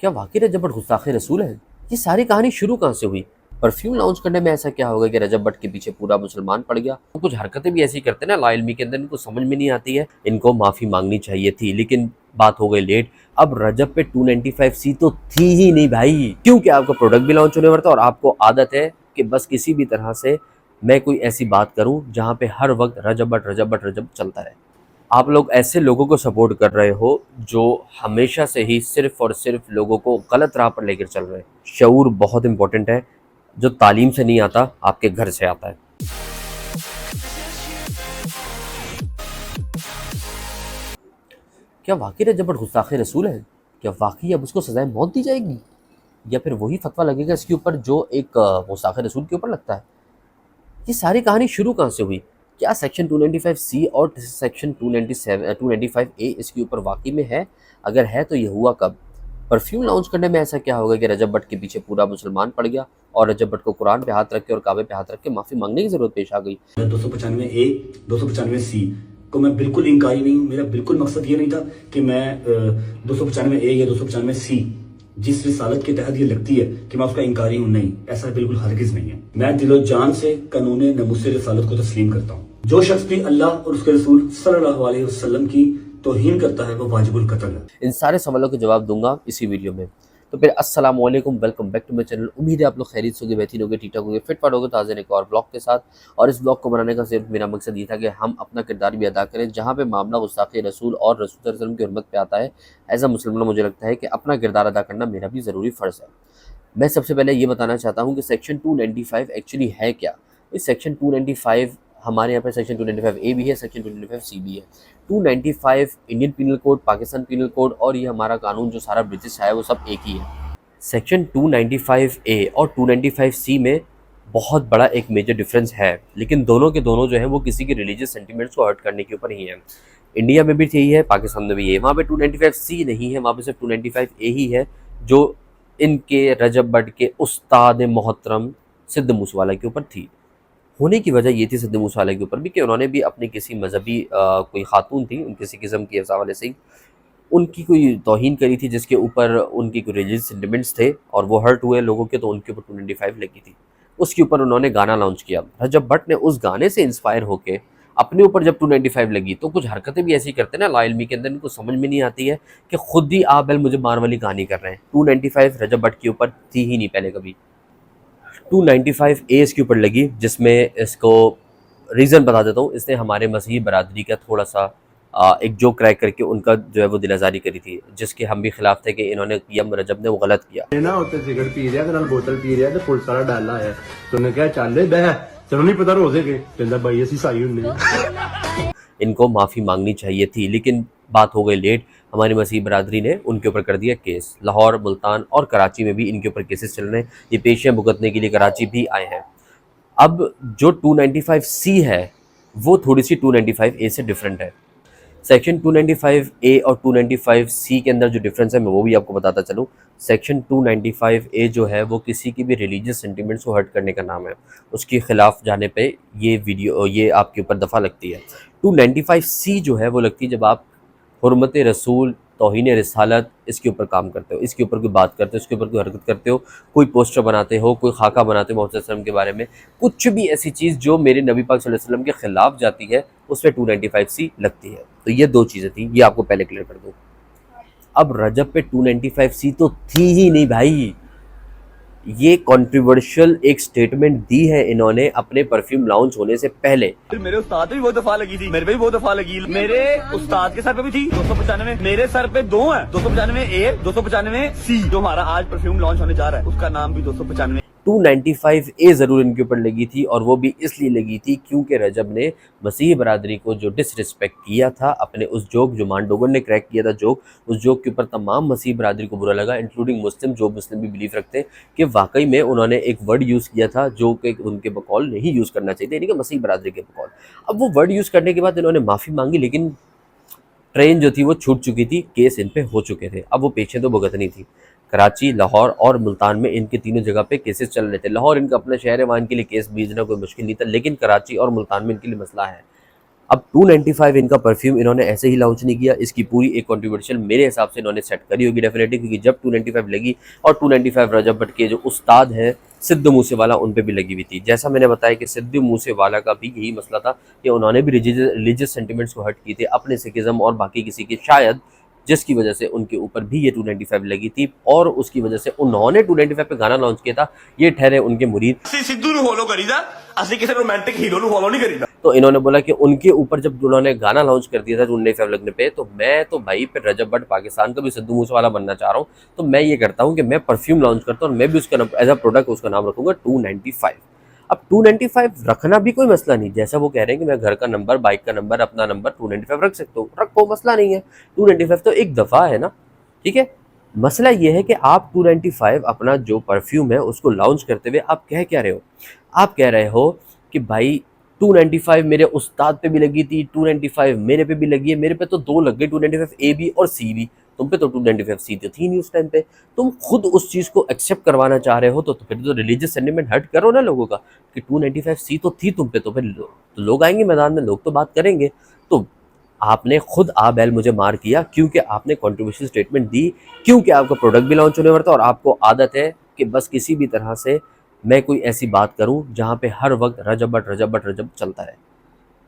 क्या वाकई रजब भट्ट गुस्ताखे रसूल है? ये सारी कहानी शुरू कहाँ से हुई? परफ्यूम लॉन्च करने में ऐसा क्या होगा कि रजब भट्ट के पीछे पूरा मुसलमान पड़ गया? तो कुछ हरकतें भी ऐसी करते हैं ना लाइल्मी के अंदर, इनको समझ में नहीं आती है। इनको माफी मांगनी चाहिए थी, लेकिन बात हो गई लेट। अब रजब पे 295C तो थी ही नहीं भाई, क्योंकि आपका प्रोडक्ट भी लॉन्च होने वाला था और आपको आदत है कि बस किसी भी तरह से मैं कोई ऐसी बात करूं जहां पे हर वक्त रजब भट्ट रजब भट्ट रजब चलता है। आप लोग ऐसे लोगों को सपोर्ट कर रहे हो जो हमेशा से ही सिर्फ और सिर्फ लोगों को गलत राह पर लेकर चल रहे हैं। शऊर बहुत इंपॉर्टेंट है, जो तालीम से नहीं आता, आपके घर से आता है। क्या वाकई रजब भट्ट गुस्ताखे रसूल है? क्या वाकई अब उसको सजाए मौत दी जाएगी, या फिर वही फतवा लगेगा इसके ऊपर जो एक गुस्ताखे रसूल के ऊपर लगता है? ये सारी कहानी शुरू कहाँ से हुई? क्या सेक्शन 295C और सेक्शन 295A इसके ऊपर वाकई में है? अगर है तो ये हुआ कब? परफ्यूम लॉन्च करने में ऐसा क्या होगा कि रजब भट्ट के पीछे पूरा मुसलमान पड़ गया और रजब भट्ट को कुरान पे हाथ रख के और काबे पे हाथ रख के माफी मांगने की जरूरत पेश आ गई? 295A 295C को मैं बिल्कुल इंकारी नहीं हूँ। मेरा बिल्कुल मकसद ये नहीं था कि मैं 295A या 295C जिस रिसालत के तहत ये लगती है कि मैं उसका इंकारी हूँ, नहीं, ऐसा बिल्कुल हरगिज नहीं है। मैं दिलो जान से कानून नमूस रिसालत को तस्लीम करता हूँ। जो शख्स भी अल्लाह और उसके रसूल सल्लल्लाहु अलैहि वसल्लम की तौहीन करता है वो वाजिबुल कत्ल है। इन सारे सवालों के जवाब दूंगा इसी वीडियो में। तो फिर अस्सलाम वालेकुम, welcome back to my channel. उम्मीद है आप लोग खैरियत से होंगे, बेहतरीन होंगे, ठीक ठाक होंगे, फिट फाट होंगे, ताज़े एक और ब्लॉग के साथ। और इस ब्लॉग को बनाने का सिर्फ मेरा मकसद ये था कि हम अपना किरदार भी अदा करें। जहाँ पे मामला गुस्ताखे रसूल और रसूल वसल्लम की हुर्मत पे आता है, एज अ मुसलमान मुझे लगता है कि अपना किरदार अदा करना मेरा भी ज़रूरी फ़र्ज़ है। मैं सबसे पहले ये बताना चाहता हूँ कि सेक्शन 295 एक्चुअली है क्या। इस सेक्शन 295, हमारे यहाँ पे सेक्शन 295A भी है, सेक्शन 295C भी है। 295 Indian penal code, Pakistan penal code, और ये हमारा कानून जो सारा ब्रिटिश है वो सब एक ही है। सेक्शन 295A और 295C में बहुत बड़ा एक मेजर डिफरेंस है, लेकिन दोनों के दोनों जो है वो किसी के रिलीजियस सेंटिमेंट्स को हर्ट करने के ऊपर ही है। इंडिया में भी यही है, पाकिस्तान में भी यही है। वहाँ पे 295C नहीं है, वहाँ पे सिर्फ 295A ही है, जो इनके रजब भट्ट के उस्ताद मोहतरम सिद्ध मूसेवाला के ऊपर थी। होने की वजह ये थी सिद्ध मूसेवाला के ऊपर भी कि उन्होंने भी अपनी किसी मजहबी कोई खातून थी, उनके किसी किस्म की इस हवाले से ही उनकी कोई तौहीन करी थी, जिसके ऊपर उनकी कोई रिलीजियस सेंटिमेंट्स थे और वो हर्ट हुए लोगों के, तो उनके ऊपर 295 लगी थी। उसके ऊपर उन्होंने गाना लॉन्च किया। रजब भट्ट ने उस गाने से इंस्पायर होके अपने ऊपर जब 295 लगी, तो कुछ हरकतें भी ऐसी करते हैं ना लाइल्मी के अंदर, इनको समझ में नहीं आती है कि खुद ही आप मुझे मार वाली कहानी कर रहे हैं। 295 रजब भट्ट के ऊपर थी ही नहीं पहले कभी। 295A इसके ऊपर लगी, जिसमें इसको रीज़न बता देता हूँ। इसने हमारे मसीही बरादरी का थोड़ा सा एक जोक क्रैक करके उनका जो है वो दिलाजारी करी थी, जिसके हम भी खिलाफ थे कि इन्होंने यम रजब ने वो गलत किया। ना उत्ते सिगरेट पी रहा नाल बोतल पी रहा ते पुलिस वाला डाला है तो उन्हें कहा चल बह चलो नहीं पता रोजे के कहता भाई ऐसी साई हुंदी। इनको माफ़ी मांगनी चाहिए थी, लेकिन बात हो गई लेट। हमारी मसीह बरादरी ने उनके ऊपर कर दिया केस। लाहौर, मुल्तान और कराची में भी इनके ऊपर केसेस चल रहे हैं। ये पेशियाँ भुगतने के लिए कराची भी आए हैं। अब जो 295C है वो थोड़ी सी 295A से डिफरेंट है। सेक्शन 295A और 295C के अंदर जो डिफरेंस है मैं वो भी आपको बताता चलूँ। सेक्शन 295A जो है वो किसी की भी रिलीजियस सेंटिमेंट्स को हर्ट करने का नाम है। उसके खिलाफ जाने पे ये आपके ऊपर दफ़ा लगती है। 295C जो है वो लगती है जब आप हुर्मत रसूल, तौहीन रिसालत, इसके ऊपर काम करते हो, इसके ऊपर कोई बात करते हो, इसके ऊपर कोई हरकत करते हो, कोई पोस्टर बनाते हो, कोई खाका बनाते हो मोहम्मद सल्लल्लाहु अलैहि वसल्लम के बारे में, कुछ भी ऐसी चीज़ जो मेरे नबी पाक सल्लल्लाहु अलैहि वसल्लम के खिलाफ जाती है, उस पर 295C लगती है। तो ये दो चीज़ें थी, ये आपको पहले क्लियर कर दूँ। अब रजब पे 295C तो थी ही नहीं भाई। ये कंट्रोवर्शियल एक स्टेटमेंट दी है इन्होंने अपने परफ्यूम लॉन्च होने से पहले। फिर मेरे उस्ताद पे भी बहुत दफा लगी थी, मेरे पे भी बहुत दफा लगी। मेरे उस्ताद के सर पे भी थी 295, मेरे सर पे दो है 295A 295C। जो हमारा आज परफ्यूम लॉन्च होने जा रहा है उसका नाम भी 295। 295A ज़रूर इनके ऊपर लगी थी, और वो भी इसलिए लगी थी क्योंकि रजब ने मसीह बरादरी को जो डिसरिस्पेक्ट किया था अपने उस जोक, जो मांडोगन ने क्रैक किया था जोक, उस जोक के ऊपर तमाम मसीह बरादरी को बुरा लगा, इंक्लूडिंग मुस्लिम, जो मुस्लिम भी बिलीव रखते हैं कि वाकई में उन्होंने एक वर्ड यूज़ किया था जो कि उनके बकौल नहीं यूज़ करना चाहिए, यानी कि मसीह बरादरी के बकौल। अब वो वर्ड यूज़ करने के बाद इन्होंने माफ़ी मांगी, लेकिन ट्रेन जो थी वो छूट चुकी थी, केस इन पे हो चुके थे। अब वो पेशे तो भुगतनी थी। कराची, लाहौर और मुल्तान में इनके तीनों जगह पे केसेस चल रहे थे। लाहौर इनका अपना शहर है, वहाँ इनके लिए केस भेजना कोई मुश्किल नहीं था, लेकिन कराची और मुल्तान में इनके लिए मसला है। अब 295 इनका परफ्यूम इन्होंने ऐसे ही लॉन्च नहीं किया, इसकी पूरी एक कंट्रीब्यूशन मेरे हिसाब से इन्होंने सेट करी होगी डेफिनेटली, क्योंकि जब 295 लगी और 295 रजब भट्ट के जो उस्ताद हैं सिद्धू मूसेवाला उन पे भी लगी हुई थी। जैसा मैंने बताया कि सिद्धू मूसेवाला का भी यही मसला था कि उन्होंने भी रिलीजियस सेंटिमेंट्स को हर्ट किए थे अपने सिखिज्म और बाकी किसी के, शायद जिसकी वजह से उनके ऊपर भी ये 295 लगी थी और उसकी वजह से उन्होंने 295 पे गाना लॉन्च किया था। ये ठहरे उनके मुरीद, ਅਸੀਂ ਸਿੱਧੂ ਨੂੰ ਫੋਲੋ ਕਰੀਦਾ, ਅਸੀਂ ਕਿਸੇ ਰੋਮਾਂਟਿਕ ਹੀਰੋ ਨੂੰ ਫੋਲੋ नहीं करीदा। तो इन्होंने बोला कि उनके ऊपर जब उन्होंने गाना लॉन्च कर दिया था 295 लगने पे, तो मैं तो भाई फिर रजब भट्ट पाकिस्तान का भी सिद्धू मूसेवाला बनना चाह रहा हूँ, तो मैं ये करता हूँ कि मैं परफ्यूम लॉन्च करता हूँ और मैं भी उसका एज अ प्रोडक्ट उसका नाम रखूंगा 295। अब 295 रखना भी कोई मसला नहीं, जैसा वो कह रहे हैं कि मैं घर का नंबर, बाइक का नंबर, अपना नंबर 295 रख सकता हूँ, रखो, मसला नहीं है। 295 तो एक दफ़ा है ना, ठीक है। मसला ये है कि आप 295 अपना जो परफ्यूम है उसको लॉन्च करते हुए आप कह क्या रहे हो? आप कह रहे हो कि भाई 295 मेरे उस्ताद पे भी लगी थी, 295 मेरे पे भी लगी है, मेरे पे तो 2 लग गई, 295 ए भी और सी भी, तुम पे तो 295 सी तो थी नहीं उस टाइम पे। तुम खुद उस चीज़ को एक्सेप्ट करवाना चाह रहे हो, तो फिर तो रिलीजियस सेंटिमेंट हर्ट करो ना लोगों का कि 295 सी तो थी तुम पे, तो फिर तो लोग आएंगे मैदान में, लोग तो बात करेंगे। तो आपने खुद आ बैल मुझे मार किया क्योंकि आपने कंट्रोवर्शियल स्टेटमेंट दी, क्योंकि आपका प्रोडक्ट भी लॉन्च होने वाला था और आपको आदत है कि बस किसी भी तरह से मैं कोई ऐसी बात करूं जहां पे हर वक्त रजब भट्ट चलता है।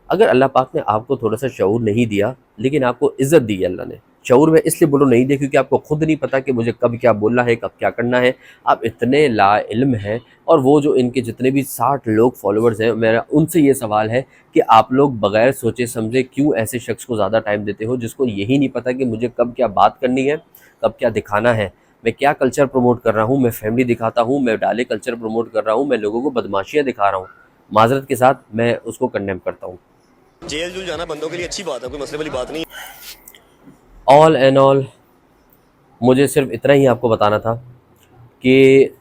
अगर अल्लाह पाक ने आपको थोड़ा सा शऊर नहीं दिया, लेकिन आपको इज्जत दी है अल्लाह ने, शऊर में इसलिए बोलो नहीं दिया क्योंकि आपको खुद नहीं पता कि मुझे कब क्या बोलना है, कब क्या करना है। आप इतने लाइल्म हैं। और वो जो इनके जितने भी 60 लोग फॉलोअर्स हैं, मेरा उनसे ये सवाल है कि आप लोग बगैर सोचे समझे क्यों ऐसे शख्स को ज़्यादा टाइम देते हो जिसको यही नहीं पता कि मुझे कब क्या बात करनी है, कब क्या दिखाना है, मैं क्या कल्चर प्रमोट कर रहा हूँ, मैं फैमिली दिखाता हूँ, मैं डाले कल्चर प्रमोट कर रहा हूँ, मैं लोगों को बदमाशियाँ दिखा रहा हूँ। माजरत के साथ मैं उसको कंडेम करता हूँ। जेल जूल जाना बंदों के लिए अच्छी बात है, कोई मसले वाली बात नहीं। ऑल एंड ऑल मुझे सिर्फ इतना ही आपको बताना था कि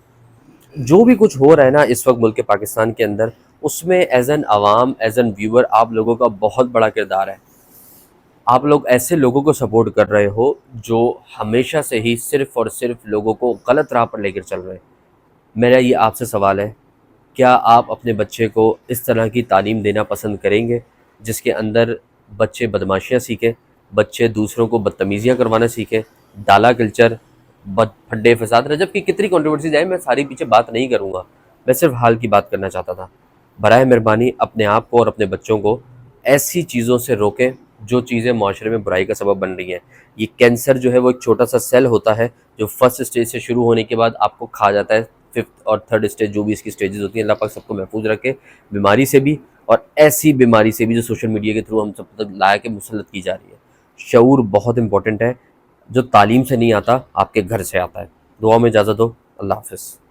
जो भी कुछ हो रहा है ना इस वक्त मुल्क पाकिस्तान के अंदर, उसमें as an Awam, as an viewer आप लोगों का बहुत बड़ा किरदार है। आप लोग ऐसे लोगों को सपोर्ट कर रहे हो जो हमेशा से ही सिर्फ़ और सिर्फ लोगों को गलत राह पर लेकर चल रहे हैं। मेरा ये आपसे सवाल है, क्या आप अपने बच्चे को इस तरह की तालीम देना पसंद करेंगे जिसके अंदर बच्चे बदमाशियाँ सीखें, बच्चे दूसरों को बदतमीज़ियाँ करवाना सीखें, डाला कल्चर, फड्डे फसाद? रजब की कितनी कंट्रोवर्सीज आई, मैं सारी पीछे बात नहीं करूँगा, मैं सिर्फ हाल की बात करना चाहता था। बराए मेहरबानी अपने आप को और अपने बच्चों को ऐसी चीज़ों से रोकें जो चीज़ें माशरे में बुराई का सबब बन रही हैं। ये कैंसर जो है वो एक छोटा सा सेल होता है जो फर्स्ट स्टेज से शुरू होने के बाद आपको खा जाता है, 5th और 3rd स्टेज जो भी इसकी स्टेजेस होती हैं। अल्लाह पाक सबको महफूज रखे बीमारी से भी और ऐसी बीमारी से भी जो सोशल मीडिया के थ्रू हम सब तक ला के मुसल्लत की जा रही है। शऊर बहुत इंपॉर्टेंट है, जो तालीम से नहीं आता आपके घर से आता है। दुआ में इजाज़त दो, अल्लाह हाफ़िज़।